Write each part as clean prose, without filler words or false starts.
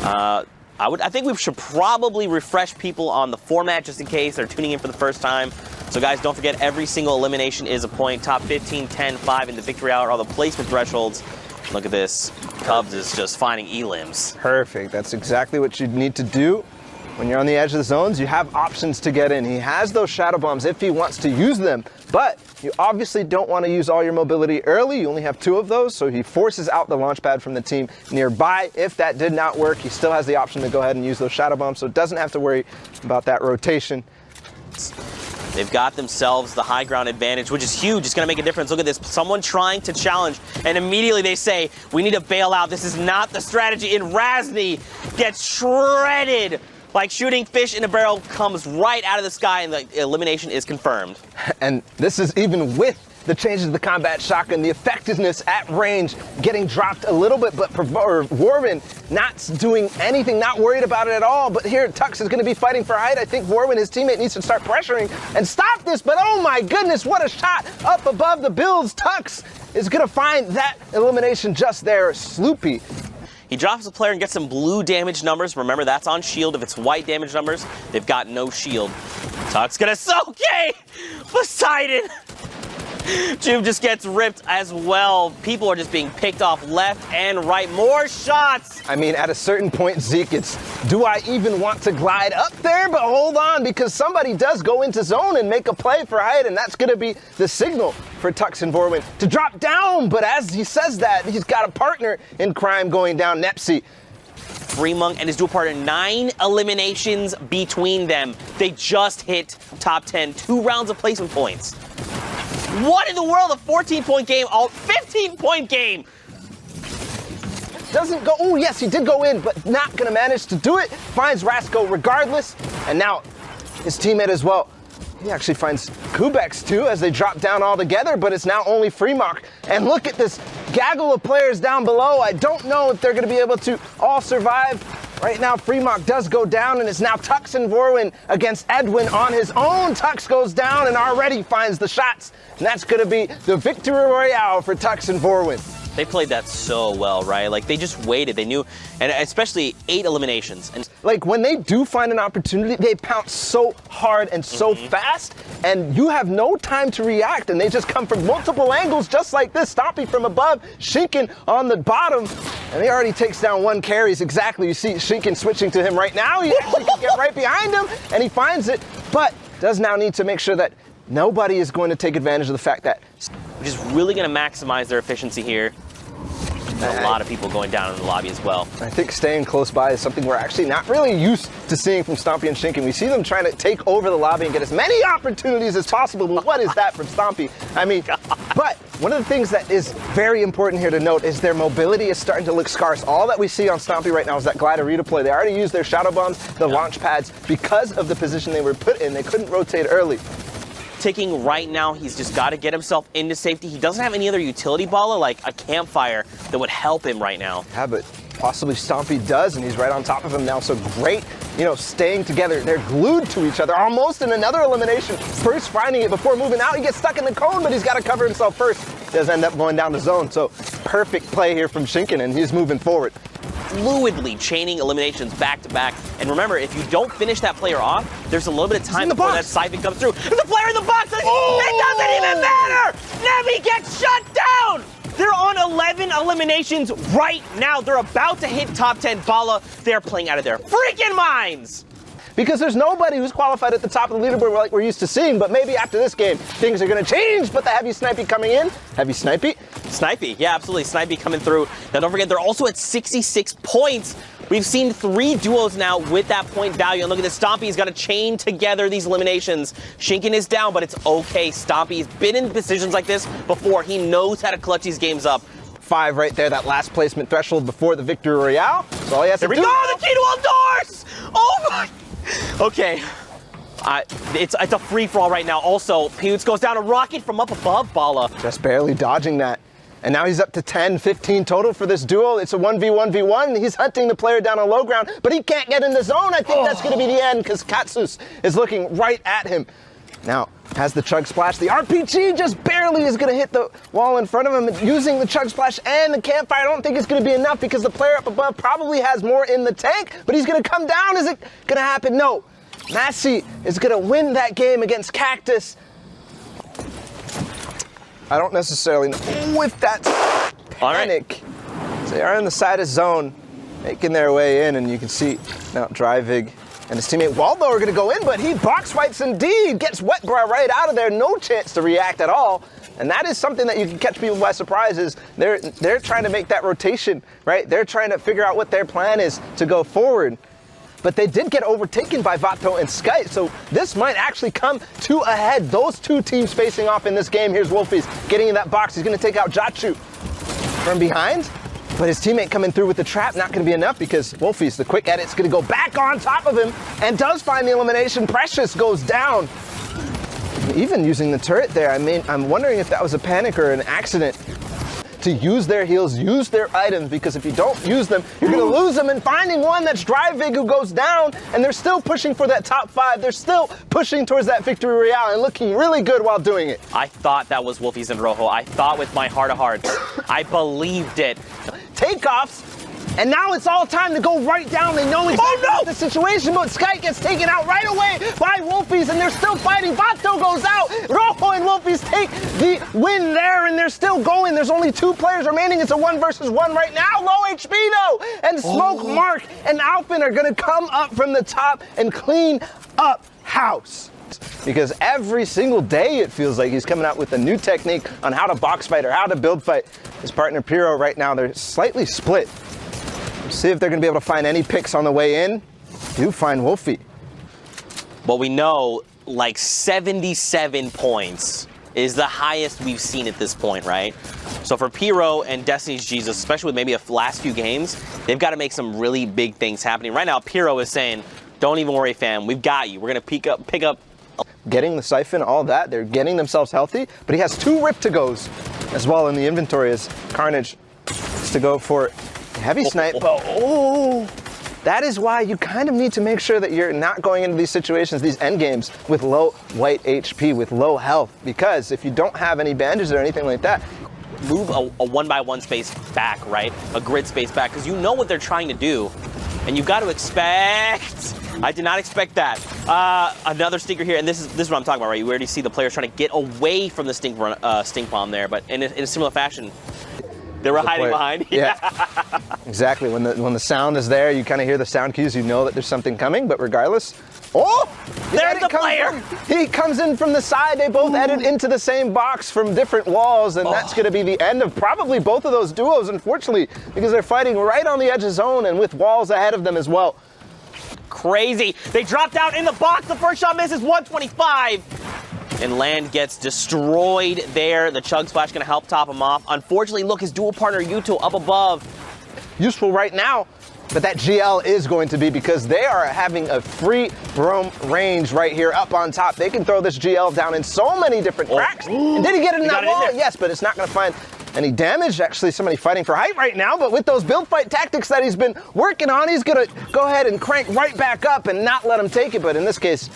I think we should probably refresh people on the format just in case they're tuning in for the first time. So guys, don't forget every single elimination is a point. Top 15, 10, 5 in the victory hour, all the placement thresholds. Look at this. Cubs is just finding elims. Perfect. That's exactly what you need to do. When you're on the edge of the zones, you have options to get in. He has those shadow bombs if he wants to use them, but you obviously don't want to use all your mobility early. You only have 2 of those, so he forces out the launch pad from the team nearby. If that did not work, he still has the option to go ahead and use those shadow bombs, so doesn't have to worry about that rotation. They've got themselves the high ground advantage, which is huge. It's going to make a difference. Look at this. Someone trying to challenge, and immediately they say, we need to bail out. This is not the strategy. And Razny gets shredded. Like shooting fish in a barrel, comes right out of the sky, and the elimination is confirmed. And this is even with the changes to the combat shotgun, the effectiveness at range getting dropped a little bit, but Warwin not doing anything, not worried about it at all. But here, Tux is going to be fighting for height. I think Warwin, his teammate, needs to start pressuring and stop this. But oh my goodness, what a shot up above the builds. Tux is going to find that elimination just there. Sloopy. He drops the player and gets some blue damage numbers. Remember, that's on shield. If it's white damage numbers, they've got no shield. Tuck's gonna soak. Poseidon. Juve just gets ripped as well. People are just being picked off left and right. More shots. I mean, at a certain point, Zeke, it's, do I even want to glide up there? But hold on, because somebody does go into zone and make a play for height, and that's going to be the signal for Tux and Vorwin to drop down. But as he says that, he's got a partner in crime going down, Nepsi. Freemonk and his dual partner, 9 eliminations between them. They just hit top 10, 2 rounds of placement points. What in the world? A 14-point game, 15-point game. Doesn't go, oh yes, he did go in, but not gonna manage to do it. Finds Rasko regardless, and now his teammate as well. He actually finds Kubex too as they drop down all together, but it's now only Freemonk. And look at this gaggle of players down below. I don't know if they're gonna be able to all survive. Right now, Freemonk does go down, and it's now Tux and Vorwin against Edwin on his own. Tux goes down and already finds the shots, and that's going to be the victory royale for Tux and Vorwin. They played that so well, right? Like, they just waited. They knew, and especially 8 eliminations. And like, when they do find an opportunity, they pounce so hard and so fast, and you have no time to react, and they just come from multiple angles just like this. Stompy from above, Shinken on the bottom, and he already takes down 1 carries exactly. You see Shinken switching to him right now. He actually can get right behind him, and he finds it, but does now need to make sure that nobody is going to take advantage of the fact that... Which is really going to maximize their efficiency here. And a lot of people going down in the lobby as well. I think staying close by is something we're actually not really used to seeing from Stompy and Shinken. We see them trying to take over the lobby and get as many opportunities as possible, but what is that from Stompy? I mean, but one of the things that is very important here to note is their mobility is starting to look scarce. All that we see on Stompy right now is that glider redeploy. They already used their shadow bombs, the launch pads, because of the position they were put in. They couldn't rotate early. Ticking right now, he's just got to get himself into safety. He doesn't have any other utility baller, like a campfire, that would help him right now. Yeah, but possibly Stompy does, and he's right on top of him now. So great, you know, staying together. They're glued to each other, almost in another elimination. First finding it before moving out. He gets stuck in the cone, but he's got to cover himself first. Does end up going down the zone. So perfect play here from Shinken, and he's moving forward. Fluidly chaining eliminations back to back. And remember, if you don't finish that player off, there's a little bit of time before that siphon comes through. There's a player in the box! It doesn't even matter! Nevi gets shut down! They're on 11 eliminations right now. They're about to hit top 10. Bala, they're playing out of their freaking minds! Because there's nobody who's qualified at the top of the leaderboard like we're used to seeing, but maybe after this game, things are going to change. But the Heavy Snipey coming in. Heavy Snipey? Snipey, yeah, absolutely. Snipey coming through. Now, don't forget, they're also at 66 points. We've seen 3 duos now with that point value. And look at this, Stompy's got to chain together these eliminations. Shinken is down, but it's okay. Stompy's been in positions like this before. He knows how to clutch these games up. 5 right there, that last placement threshold before the victory royale. So all he has to do. Here we go, the key to all doors! Oh my! Okay, it's a free-for-all right now. Also, Pewds goes down a rocket from up above, Bala. Just barely dodging that. And now he's up to 10, 15 total for this duel. It's a 1v1v1. He's hunting the player down on low ground, but he can't get in the zone. I think that's going to be the end because Katsus is looking right at him. Now, has the Chug Splash. The RPG just barely is going to hit the wall in front of him. Using the Chug Splash and the Campfire, I don't think it's going to be enough because the player up above probably has more in the tank, but he's going to come down. Is it going to happen? No. Massey is going to win that game against Cactus. I don't necessarily know if that's panic. Right. So they are in the side of zone, making their way in, and you can see now Dryvig and his teammate Waldo are going to go in, but he box fights indeed, gets Wetbra right out of there, no chance to react at all. And that is something that you can catch people by surprise is they're trying to make that rotation, right? They're trying to figure out what their plan is to go forward. But they did get overtaken by Vato and Skype, so this might actually come to a head. Those two teams facing off in this game. Here's Wolfies getting in that box. He's going to take out Jachu from behind. But his teammate coming through with the trap, not going to be enough because Wolfies, the quick edit's going to go back on top of him and does find the elimination. Precious goes down. Even using the turret there, I mean, I'm wondering if that was a panic or an accident to use their heals, use their items, because if you don't use them, you're going to lose them. And finding one that's Dryvig who goes down, and they're still pushing for that top 5. They're still pushing towards that victory royale and looking really good while doing it. I thought that was Wolfies and Rojo. I thought with my heart of hearts. I believed it. Takeoffs, and now it's all time to go right down. They know exactly the situation, but Sky gets taken out right away by Wolfies, and they're still fighting. Vato goes out. Rojo and Wolfies take the win there, and they're still going. There's only 2 players remaining. It's a 1 versus 1 right now. Low HP though, and Smoke, Mark, and Alpin are gonna come up from the top and clean up house. Because every single day it feels like he's coming out with a new technique on how to box fight or how to build fight. His partner Piro right now, they're slightly split. Let's see if they're gonna be able to find any picks on the way in. Do find Wolfie. Well, we know like 77 points is the highest we've seen at this point, right? So for Piro and Destiny's Jesus, especially with maybe the last few games, they've got to make some really big things happening. Right now, Piro is saying, don't even worry, fam. We've got you. We're gonna pick up. Getting the siphon, all that, they're getting themselves healthy, but he has 2 Rip-to-Gos as well in the inventory as Carnage is to go for heavy snipe. Oh, that is why you kind of need to make sure that you're not going into these situations, these end games, with low white HP, with low health, because if you don't have any bandages or anything like that, move a 1x1 space back, right? A grid space back, because you know what they're trying to do, and you've got to expect. I did not expect that. Another stinker here, and this is what I'm talking about, right? You already see the players trying to get away from the stink bomb there, but in a similar fashion, they were hiding behind. Yeah, exactly. When the sound is there, you kind of hear the sound cues. You know that there's something coming, but regardless, there's the player. He comes in from the side. They both edit into the same box from different walls, and that's going to be the end of probably both of those duos, unfortunately, because they're fighting right on the edge of zone and with walls ahead of them as well. Crazy. They dropped out in the box. The first shot misses 125. And Land gets destroyed there. The Chug Splash going to help top him off. Unfortunately, look, his dual partner Yuto up above. Useful right now, but that GL is going to be because they are having a free roam range right here up on top. They can throw this GL down in so many different cracks. And did he get it in that wall? Yes, but it's not going to find any damage. Actually, somebody fighting for height right now, but with those build fight tactics that he's been working on, he's going to go ahead and crank right back up and not let him take it. But in this case,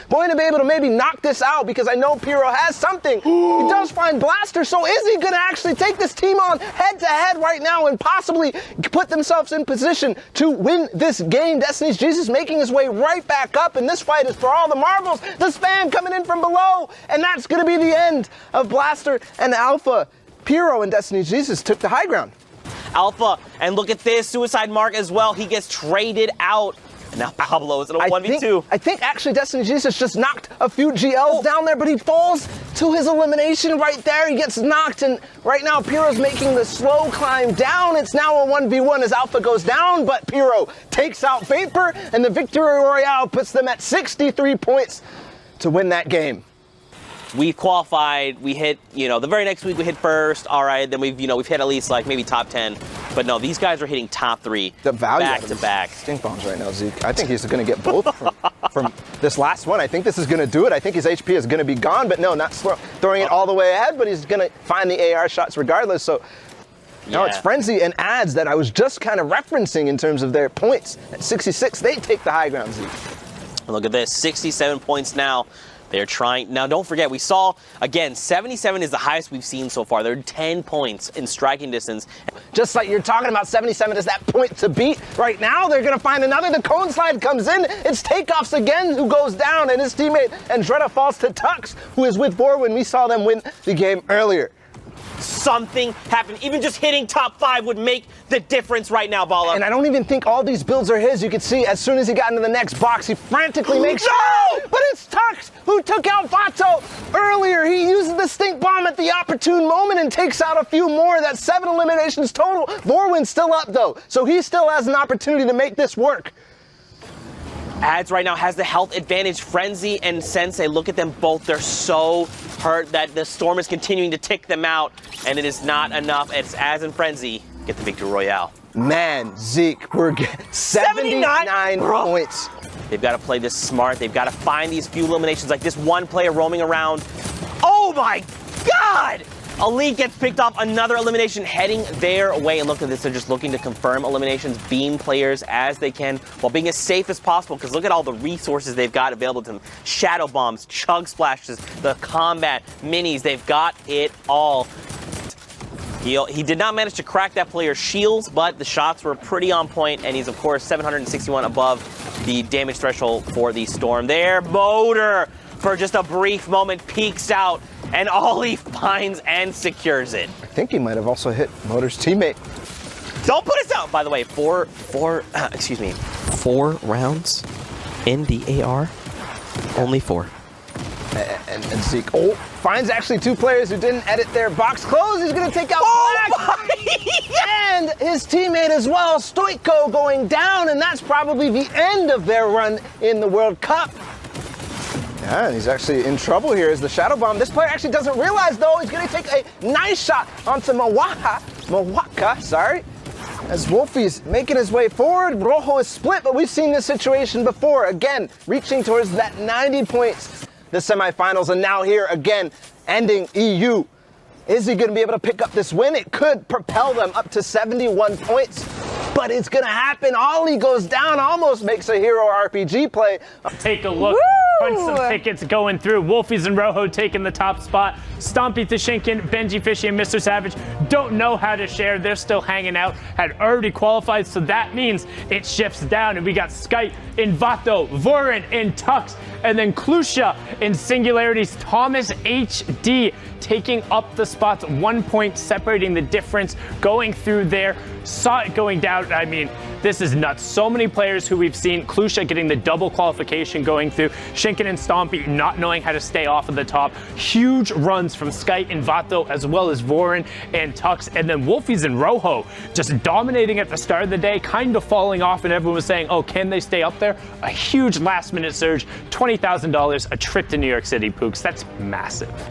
going to be able to maybe knock this out because I know Piro has something. He does find Blaster, so is he going to actually take this team on head-to-head right now and possibly put themselves in position to win this game? Destiny's Jesus making his way right back up, and this fight is for all the marbles. The spam coming in from below, and that's going to be the end of Blaster and Alpha. Piro and Destiny's Jesus took the high ground. Alpha, and look at this, Suicide Mark as well. He gets traded out. Now Pablo is in a 1v2. I think actually Destiny Jesus just knocked a few GLs down there, but he falls to his elimination right there. He gets knocked, and right now Piro's making the slow climb down. It's now a 1v1 as Alpha goes down, but Piro takes out Vapor, and the Victory Royale puts them at 63 points to win that game. We qualified, we hit, the very next week we hit first, all right, then we've hit at least like maybe top 10. But no, these guys are hitting top 3 the value back to back. Stink bombs right now, Zeke. I think he's going to get both from this last one. I think this is going to do it. I think his HP is going to be gone, but no, not throwing it all the way ahead, but he's going to find the AR shots regardless. So no, it's Frenzy and Ads that I was just kind of referencing in terms of their points. At 66, they take the high ground, Zeke. Look at this, 67 points now They're trying. Now, don't forget, we saw, again, 77 is the highest we've seen so far. They're 10 points in striking distance. Just like you're talking about, 77 is that point to beat. Right now, they're going to find another. The cone slide comes in. It's Takeoffs again who goes down, and his teammate Andretta falls to Tux, who is with Vor when we saw them win the game earlier. Something happened. Even just hitting top 5 would make the difference right now, Bala. And I don't even think all these builds are his. You can see as soon as he got into the next box, he frantically makes... No! But it's Tux who took out Vato earlier. He uses the stink bomb at the opportune moment and takes out a few more. That's 7 eliminations total. Vorwin's still up, though, so he still has an opportunity to make this work. Ads right now has the health advantage. Frenzy and Sensei, look at them both. They're so hurt that the Storm is continuing to tick them out, and it is not enough. It's Ads and Frenzy get the victory royale. Man, Zeke, we're getting 79 points. They've got to play this smart. They've got to find these few eliminations, like this one player roaming around. Oh my God! Elite gets picked off, another elimination heading their way. And look at this, they're just looking to confirm eliminations, beam players as they can, while being as safe as possible, because look at all the resources they've got available to them. Shadow bombs, chug splashes, the combat, minis, they've got it all. He did not manage to crack that player's shields, but the shots were pretty on point, and he's, of course, 761 above the damage threshold for the Storm. There, Motor, for just a brief moment, peeks out, and Ollie finds and secures it. I think he might have also hit Motor's teammate. Don't put us out, by the way. Four rounds in the AR. Only 4. And Zeke finds actually 2 players who didn't edit their box close. He's going to take out Black. And his teammate as well, Stoico, going down, and that's probably the end of their run in the World Cup. Yeah, and he's actually in trouble here as the Shadow Bomb. This player actually doesn't realize, though, he's going to take a nice shot onto Mawaka, sorry. As Wolfie's making his way forward, Rojo is split, but we've seen this situation before. Again, reaching towards that 90 points, the semifinals, and now here again, ending EU. Is he going to be able to pick up this win? It could propel them up to 71 points, but it's going to happen. Ollie goes down, almost makes a hero RPG play. Take a look. Punch some tickets going through. Wolfies and Rojo taking the top spot. Stompy Tashinkin, Benji Fishy, and Mr. Savage don't know how to share. They're still hanging out. Had already qualified, so that means it shifts down. And we got Skype in Vato, Vorin in Tux, and then Klusha in Singularities. Thomas HD taking up the spots, 1 point separating the difference, going through there. Saw it going down. I mean, this is nuts. So many players who we've seen. Klusha getting the double qualification going through. Shinken and Stompy not knowing how to stay off of the top. Huge runs from Sky and Vato, as well as Vorin and Tux. And then Wolfies and Rojo just dominating at the start of the day, kind of falling off, and everyone was saying, oh, can they stay up there? A huge last minute surge, $20,000, a trip to New York City, Pooks. That's massive.